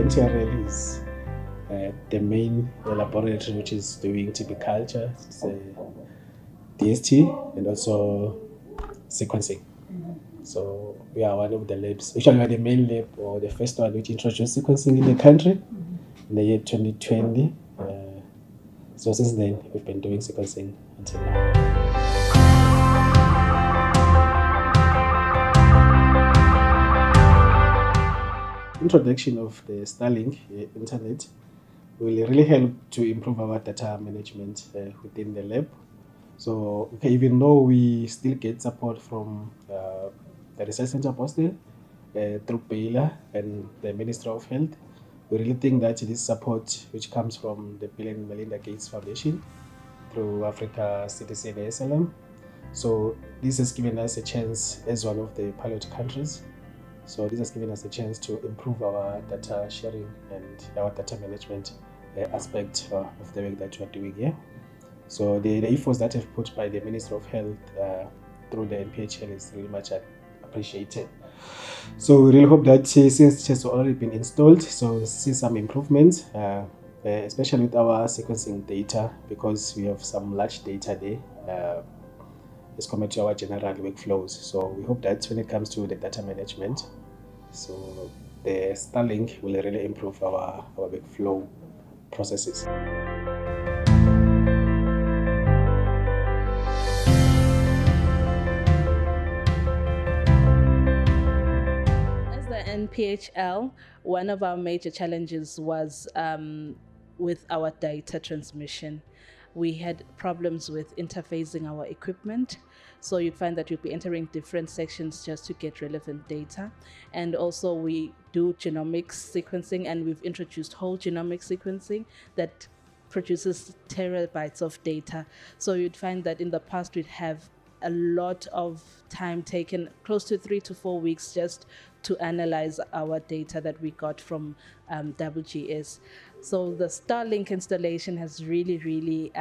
NTRL is the main laboratory which is doing TB culture, DST, and also sequencing. So we are one of the labs. Actually, we are the main lab or the first one which introduced sequencing in the country in the year 2020. So since then, we've been doing sequencing until now. Introduction of the Starlink internet will really help to improve our data management within the lab. So even though we still get support from the Research Center Boston through Baylor and the Ministry of Health, we really think that this support, which comes from the Bill Melinda Gates Foundation through Africa CDC and ASLM, so this has given us a chance as one of the pilot countries. So this has given us a chance to improve our data sharing and our data management aspect of the work that we are doing here. So the efforts that have put by the Ministry of Health through the NPHL is really much appreciated. So we really hope that since it has already been installed, so we'll see some improvements, especially with our sequencing data, because we have some large data there as compared to our general workflows. So we hope that when it comes to the data management, so the Starlink will really improve our workflow processes. NPHL, one of our major challenges was with our data transmission. We had problems with interfacing our equipment. So you'd find that you'd be entering different sections just to get relevant data. And also we do genomics sequencing, and we've introduced whole genomic sequencing that produces terabytes of data. So you'd find that in the past we'd have a lot of time taken, close to 3 to 4 weeks, just to analyze our data that we got from WGS. So the Starlink installation has really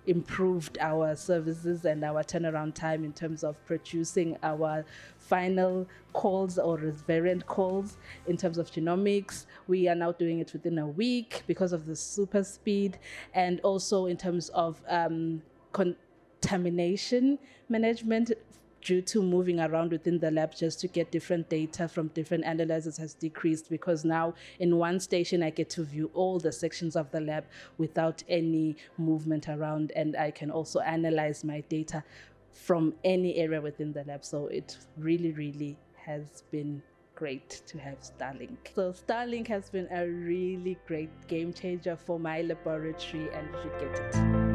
improved our services and our turnaround time in terms of producing our final calls or variant calls. In terms of genomics, we are now doing it within a week because of the super speed, and also in terms of contamination management, due to moving around within the lab just to get different data from different analyzers, has decreased, because now in one station I get to view all the sections of the lab without any movement around, and I can also analyze my data from any area within the lab. So it really has been great to have Starlink. So Starlink has been a really great game changer for my laboratory, and you should get it.